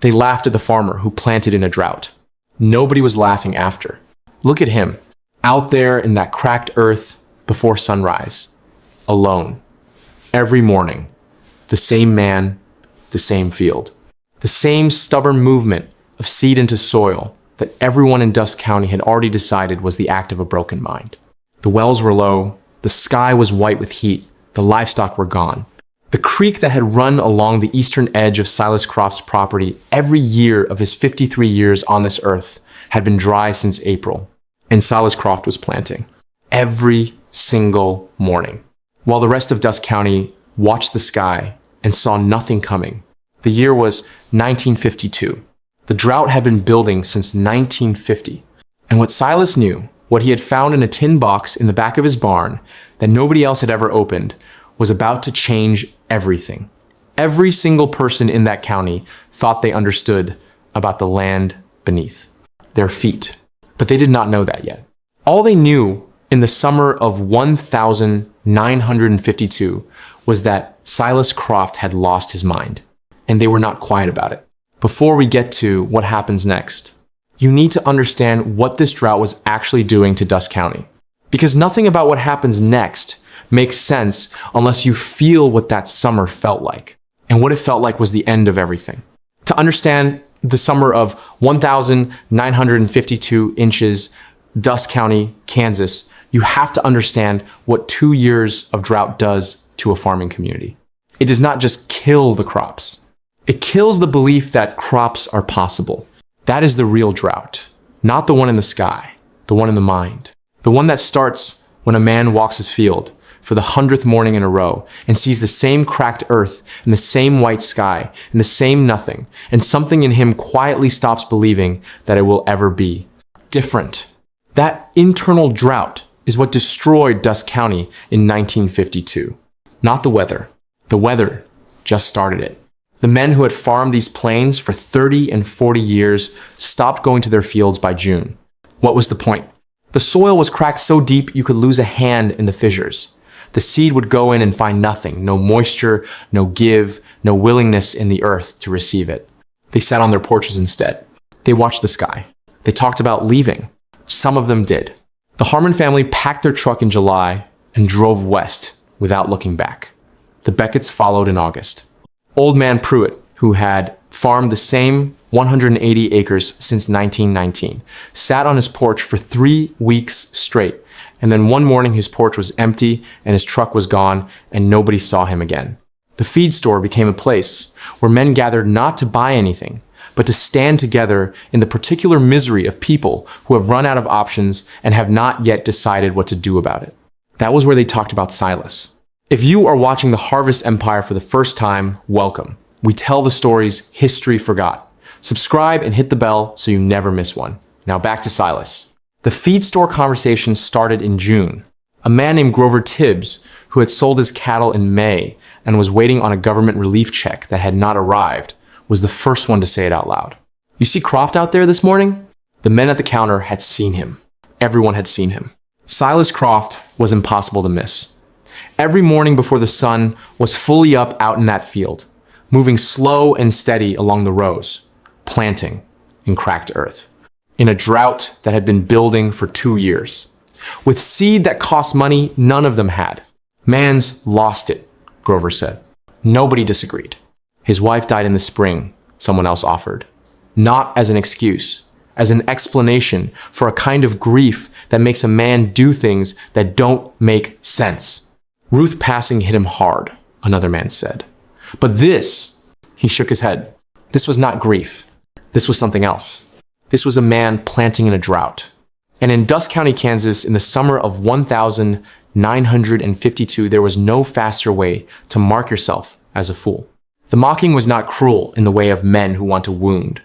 They laughed at the farmer who planted in a drought. Nobody was laughing after. Look at him, out there in that cracked earth before sunrise, alone. Every morning, the same man, the same field. The same stubborn movement of seed into soil that everyone in Dust County had already decided was the act of a broken mind. The wells were low, the sky was white with heat, the livestock were gone. The creek that had run along the eastern edge of Silas Croft's property every year of his 53 years on this earth had been dry since April, and Silas Croft was planting. Every single morning. While the rest of Dust County watched the sky and saw nothing coming. The year was 1952. The drought had been building since 1950. And what Silas knew, what he had found in a tin box in the back of his barn that nobody else had ever opened, was about to change everything. Every single person in that county thought they understood about the land beneath their feet. But they did not know that yet. All they knew in the summer of 1952 was that Silas Croft had lost his mind, and they were not quiet about it. Before we get to what happens next, you need to understand what this drought was actually doing to Dust County. Because nothing about what happens next makes sense unless you feel what that summer felt like. And what it felt like was the end of everything. To understand the summer of 1,952 inches, Dust County, Kansas, you have to understand what 2 years of drought does to a farming community. It does not just kill the crops. It kills the belief that crops are possible. That is the real drought, not the one in the sky, the one in the mind. The one that starts when a man walks his field for the 100th morning in a row and sees the same cracked earth and the same white sky and the same nothing, and something in him quietly stops believing that it will ever be different. That internal drought is what destroyed Dust County in 1952. Not the weather. The weather just started it. The men who had farmed these plains for 30 and 40 years stopped going to their fields by June. What was the point? The soil was cracked so deep you could lose a hand in the fissures. The seed would go in and find nothing, no moisture, no give, no willingness in the earth to receive it. They sat on their porches instead. They watched the sky. They talked about leaving. Some of them did. The Harmon family packed their truck in July and drove west without looking back. The Becketts followed in August. Old man Pruitt, who had farmed the same 180 acres since 1919, sat on his porch for 3 weeks straight, and then one morning his porch was empty and his truck was gone and nobody saw him again. The feed store became a place where men gathered not to buy anything, but to stand together in the particular misery of people who have run out of options and have not yet decided what to do about it. That was where they talked about Silas. If you are watching the Harvest Empire for the first time, welcome. We tell the stories history forgot. Subscribe and hit the bell so you never miss one. Now back to Silas. The feed store conversation started in June. A man named Grover Tibbs, who had sold his cattle in May and was waiting on a government relief check that had not arrived, was the first one to say it out loud. You see Croft out there this morning? The men at the counter had seen him. Everyone had seen him. Silas Croft was impossible to miss. Every morning before the sun was fully up out in that field, moving slow and steady along the rows, planting in cracked earth, in a drought that had been building for 2 years. With seed that cost money none of them had. Man's lost it, Grover said. Nobody disagreed. His wife died in the spring, someone else offered. Not as an excuse, as an explanation for a kind of grief that makes a man do things that don't make sense. Ruth passing hit him hard, another man said. But this, he shook his head. This was not grief. This was something else. This was a man planting in a drought. And in Dust County, Kansas, in the summer of 1952, there was no faster way to mark yourself as a fool. The mocking was not cruel in the way of men who want to wound.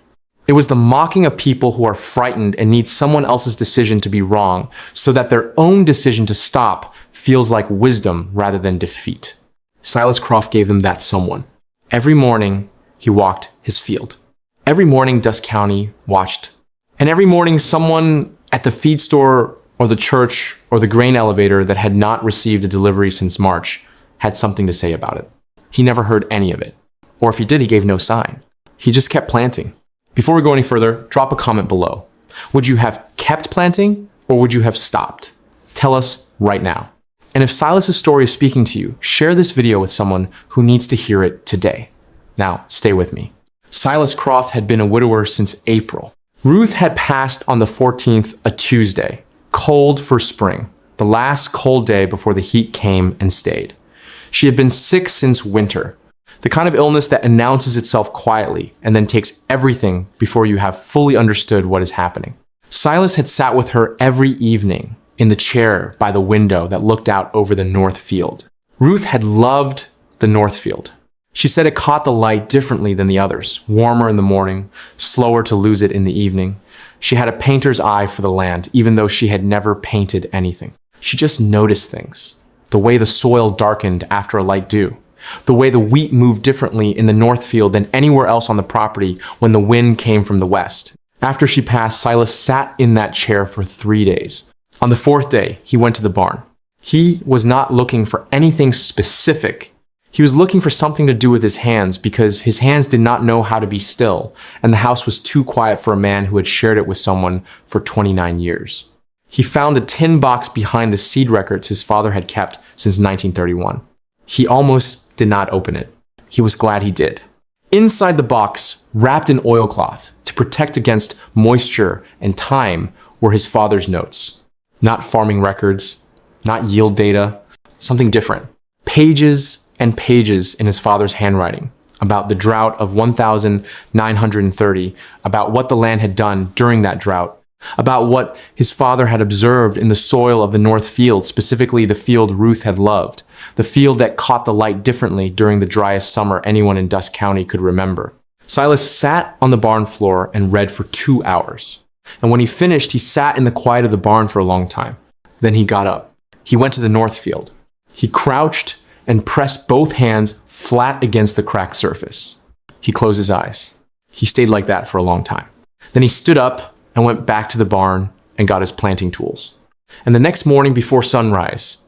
It was the mocking of people who are frightened and need someone else's decision to be wrong so that their own decision to stop feels like wisdom rather than defeat. Silas Croft gave them that someone. Every morning, he walked his field. Every morning, Dust County watched. And every morning, someone at the feed store or the church or the grain elevator that had not received a delivery since March had something to say about it. He never heard any of it. Or if he did, he gave no sign. He just kept planting. Before we go any further, drop a comment below. Would you have kept planting or would you have stopped? Tell us right now. And if Silas's story is speaking to you, share this video with someone who needs to hear it today. Now, stay with me. Silas Croft had been a widower since April. Ruth had passed on the 14th, a Tuesday, cold for spring, the last cold day before the heat came and stayed. She had been sick since winter, the kind of illness that announces itself quietly and then takes everything before you have fully understood what is happening. Silas had sat with her every evening in the chair by the window that looked out over the north field. Ruth had loved the north field. She said it caught the light differently than the others, warmer in the morning, slower to lose it in the evening. She had a painter's eye for the land, even though she had never painted anything. She just noticed things. The way the soil darkened after a light dew. The way the wheat moved differently in the north field than anywhere else on the property when the wind came from the west. After she passed, Silas sat in that chair for 3 days. On the 4th day, he went to the barn. He was not looking for anything specific. He was looking for something to do with his hands because his hands did not know how to be still, and the house was too quiet for a man who had shared it with someone for 29 years. He found a tin box behind the seed records his father had kept since 1931. He almost did not open it. He was glad he did. Inside the box, wrapped in oilcloth to protect against moisture and time, were his father's notes. Not farming records, not yield data, something different. Pages and pages in his father's handwriting about the drought of 1930, about what the land had done during that drought, about what his father had observed in the soil of the north field, specifically the field Ruth had loved, the field that caught the light differently during the driest summer anyone in Dust County could remember. Silas sat on the barn floor and read for 2 hours. And when he finished, he sat in the quiet of the barn for a long time. Then he got up. He went to the north field. He crouched and pressed both hands flat against the cracked surface. He closed his eyes. He stayed like that for a long time. Then he stood up and went back to the barn and got his planting tools. And the next morning before sunrise,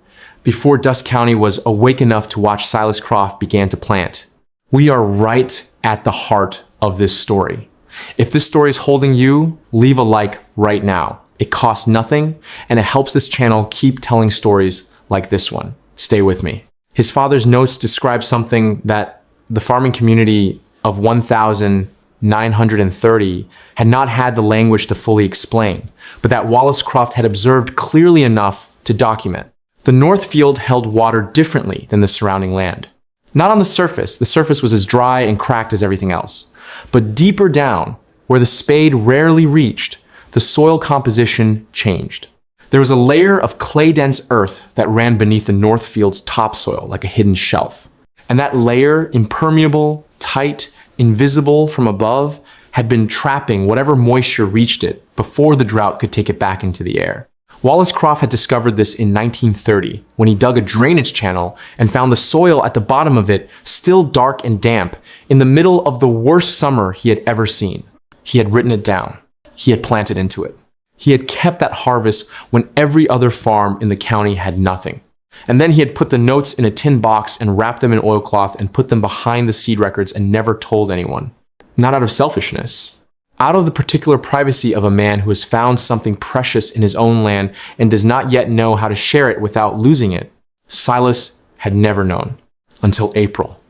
before Dust County was awake enough to watch Silas Croft began to plant. We are right at the heart of this story. If this story is holding you, leave a like right now. It costs nothing, and it helps this channel keep telling stories like this one. Stay with me. His father's notes describe something that the farming community of 1930 had not had the language to fully explain, but that Wallace Croft had observed clearly enough to document. The north field held water differently than the surrounding land. Not on the surface was as dry and cracked as everything else. But deeper down, where the spade rarely reached, the soil composition changed. There was a layer of clay-dense earth that ran beneath the north field's topsoil like a hidden shelf. And that layer, impermeable, tight, invisible from above, had been trapping whatever moisture reached it before the drought could take it back into the air. Wallace Croft had discovered this in 1930 when he dug a drainage channel and found the soil at the bottom of it still dark and damp in the middle of the worst summer he had ever seen. He had written it down. He had planted into it. He had kept that harvest when every other farm in the county had nothing. And then he had put the notes in a tin box and wrapped them in oilcloth and put them behind the seed records and never told anyone. Not out of selfishness. Out of the particular privacy of a man who has found something precious in his own land and does not yet know how to share it without losing it. Silas had never known. Until April.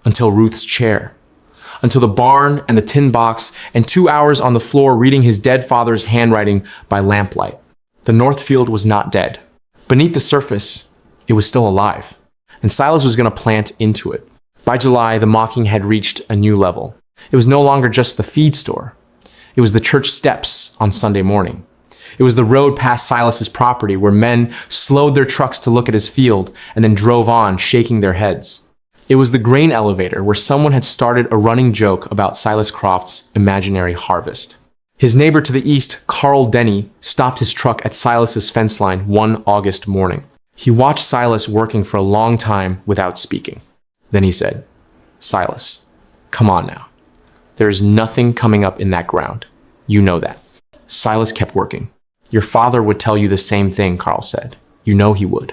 Until Ruth's chair. Until the barn and the tin box and 2 hours on the floor reading his dead father's handwriting by lamplight. The north field was not dead. Beneath the surface, it was still alive. And Silas was going to plant into it. By July, the mocking had reached a new level. It was no longer just the feed store. It was the church steps on Sunday morning. It was the road past Silas's property where men slowed their trucks to look at his field and then drove on, shaking their heads. It was the grain elevator where someone had started a running joke about Silas Croft's imaginary harvest. His neighbor to the east, Carl Denny, stopped his truck at Silas's fence line one August morning. He watched Silas working for a long time without speaking. Then he said, "Silas, come on now. There is nothing coming up in that ground. You know that." Silas kept working. "Your father would tell you the same thing," Carl said. "You know he would."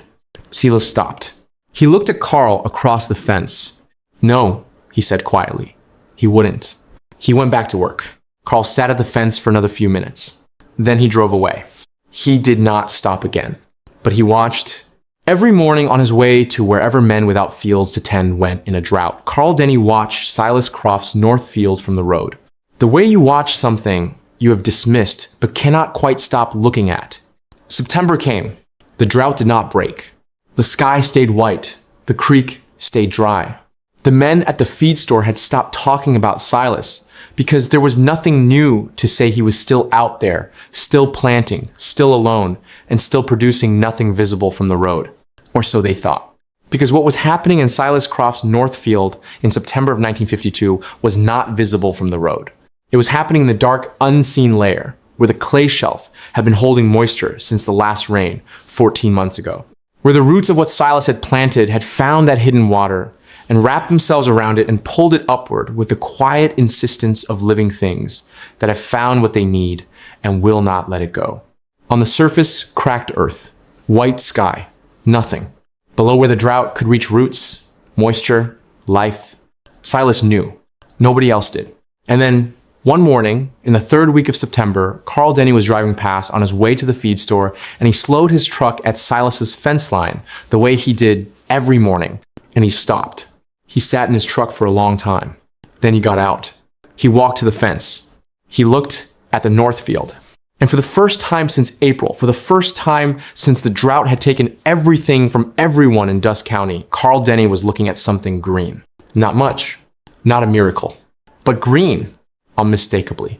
Silas stopped. He looked at Carl across the fence. "No," he said quietly. "He wouldn't." He went back to work. Carl sat at the fence for another few minutes. Then he drove away. He did not stop again, but he watched. Every morning on his way to wherever men without fields to tend went in a drought, Carl Denny watched Silas Croft's north field from the road. The way you watch something you have dismissed but cannot quite stop looking at. September came. The drought did not break. The sky stayed white. The creek stayed dry. The men at the feed store had stopped talking about Silas because there was nothing new to say he was still out there, still planting, still alone, and still producing nothing visible from the road. Or so they thought. Because what was happening in Silas Croft's north field in September of 1952 was not visible from the road. It was happening in the dark, unseen layer, where the clay shelf had been holding moisture since the last rain 14 months ago. Where the roots of what Silas had planted had found that hidden water and wrapped themselves around it and pulled it upward with the quiet insistence of living things that have found what they need and will not let it go. On the surface, cracked earth, white sky, nothing. Below where the drought could reach roots, moisture, life. Silas knew. Nobody else did. And then, one morning, in the third week of September, Carl Denny was driving past on his way to the feed store, and he slowed his truck at Silas's fence line the way he did every morning, and he stopped. He sat in his truck for a long time. Then he got out. He walked to the fence. He looked at the north field. And for the first time since April, for the first time since the drought had taken everything from everyone in Dust County, Carl Denny was looking at something green. Not much, not a miracle, but green, unmistakably,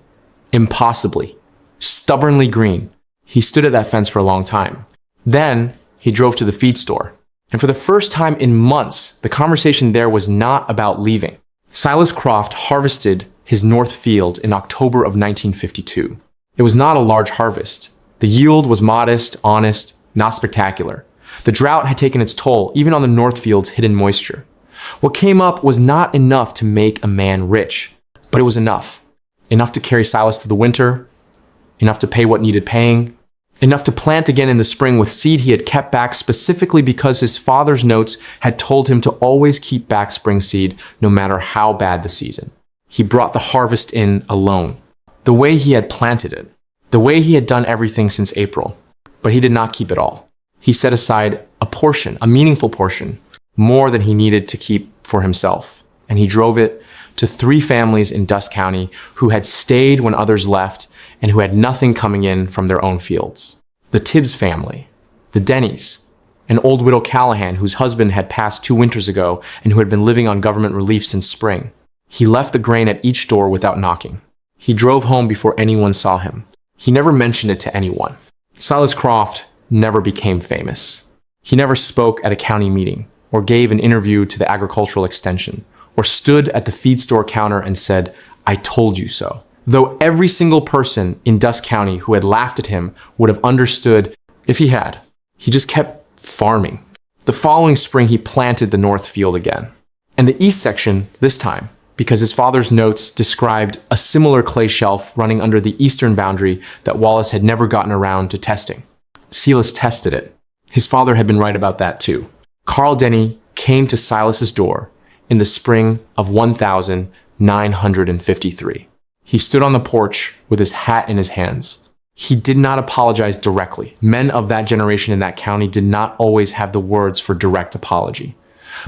impossibly, stubbornly green. He stood at that fence for a long time. Then he drove to the feed store. And for the first time in months, the conversation there was not about leaving. Silas Croft harvested his north field in October of 1952. It was not a large harvest. The yield was modest, honest, not spectacular. The drought had taken its toll, even on the north field's hidden moisture. What came up was not enough to make a man rich, but it was enough. Enough to carry Silas through the winter, enough to pay what needed paying, enough to plant again in the spring with seed he had kept back specifically because his father's notes had told him to always keep back spring seed no matter how bad the season. He brought the harvest in alone, the way he had planted it, the way he had done everything since April. But he did not keep it all. He set aside a portion, a meaningful portion, more than he needed to keep for himself. And he drove it to 3 families in Dust County who had stayed when others left and who had nothing coming in from their own fields. The Tibbs family, the Dennys, an old widow Callahan whose husband had passed 2 winters ago and who had been living on government relief since spring. He left the grain at each door without knocking. He drove home before anyone saw him. He never mentioned it to anyone. Silas Croft never became famous. He never spoke at a county meeting, or gave an interview to the agricultural extension, or stood at the feed store counter and said, "I told you so." Though every single person in Dust County who had laughed at him would have understood if he had. He just kept farming. The following spring, he planted the north field again. And the east section this time, because his father's notes described a similar clay shelf running under the eastern boundary that Wallace had never gotten around to testing. Silas tested it. His father had been right about that too. Carl Denny came to Silas's door in the spring of 1953. He stood on the porch with his hat in his hands. He did not apologize directly. Men of that generation in that county did not always have the words for direct apology.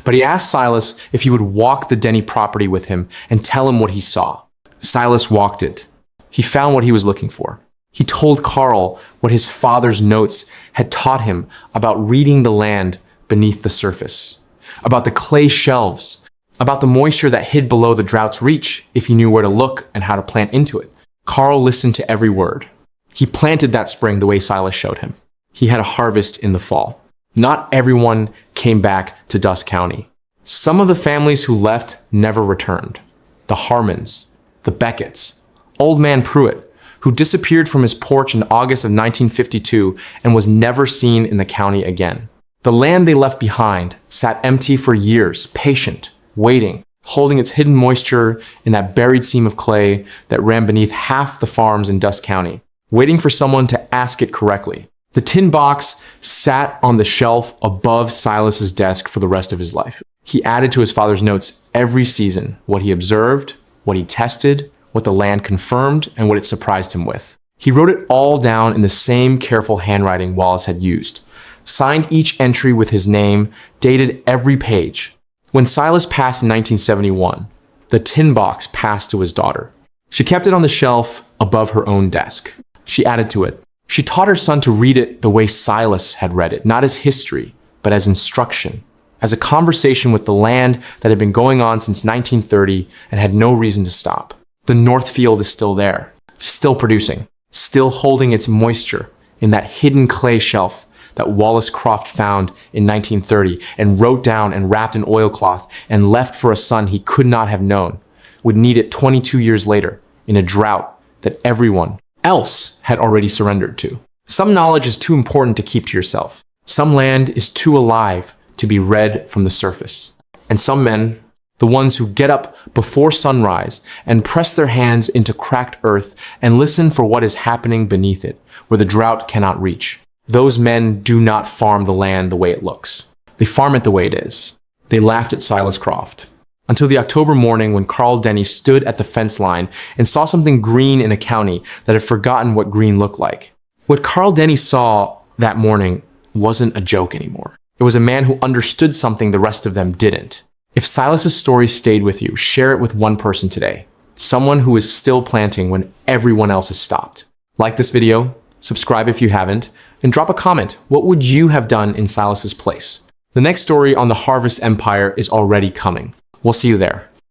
But he asked Silas if he would walk the Denny property with him and tell him what he saw. Silas walked it. He found what he was looking for. He told Carl what his father's notes had taught him about reading the land beneath the surface, about the clay shelves, about the moisture that hid below the drought's reach if he knew where to look and how to plant into it. Carl listened to every word. He planted that spring the way Silas showed him. He had a harvest in the fall. Not everyone came back to Dust County. Some of the families who left never returned. The Harmons, the Becketts, Old Man Pruitt, who disappeared from his porch in August of 1952 and was never seen in the county again. The land they left behind sat empty for years, patient, waiting, holding its hidden moisture in that buried seam of clay that ran beneath half the farms in Dust County, waiting for someone to ask it correctly. The tin box sat on the shelf above Silas's desk for the rest of his life. He added to his father's notes every season what he observed, what he tested, what the land confirmed, and what it surprised him with. He wrote it all down in the same careful handwriting Wallace had used, signed each entry with his name, dated every page. When Silas passed in 1971, the tin box passed to his daughter. She kept it on the shelf above her own desk. She added to it. She taught her son to read it the way Silas had read it, not as history, but as instruction, as a conversation with the land that had been going on since 1930 and had no reason to stop. The North Field is still there, still producing, still holding its moisture in that hidden clay shelf that Silas Croft found in 1930 and wrote down and wrapped in oilcloth and left for a son he could not have known, would need it 22 years later in a drought that everyone else had already surrendered to. Some knowledge is too important to keep to yourself. Some land is too alive to be read from the surface. And some men, the ones who get up before sunrise and press their hands into cracked earth and listen for what is happening beneath it, where the drought cannot reach. Those men do not farm the land the way it looks. They farm it the way it is. They laughed at Silas Croft. Until the October morning when Carl Denny stood at the fence line and saw something green in a county that had forgotten what green looked like. What Carl Denny saw that morning wasn't a joke anymore. It was a man who understood something the rest of them didn't. If Silas's story stayed with you, share it with one person today. Someone who is still planting when everyone else has stopped. Like this video, subscribe if you haven't, and drop a comment. What would you have done in Silas's place? The next story on the Harvest Empire is already coming. We'll see you there.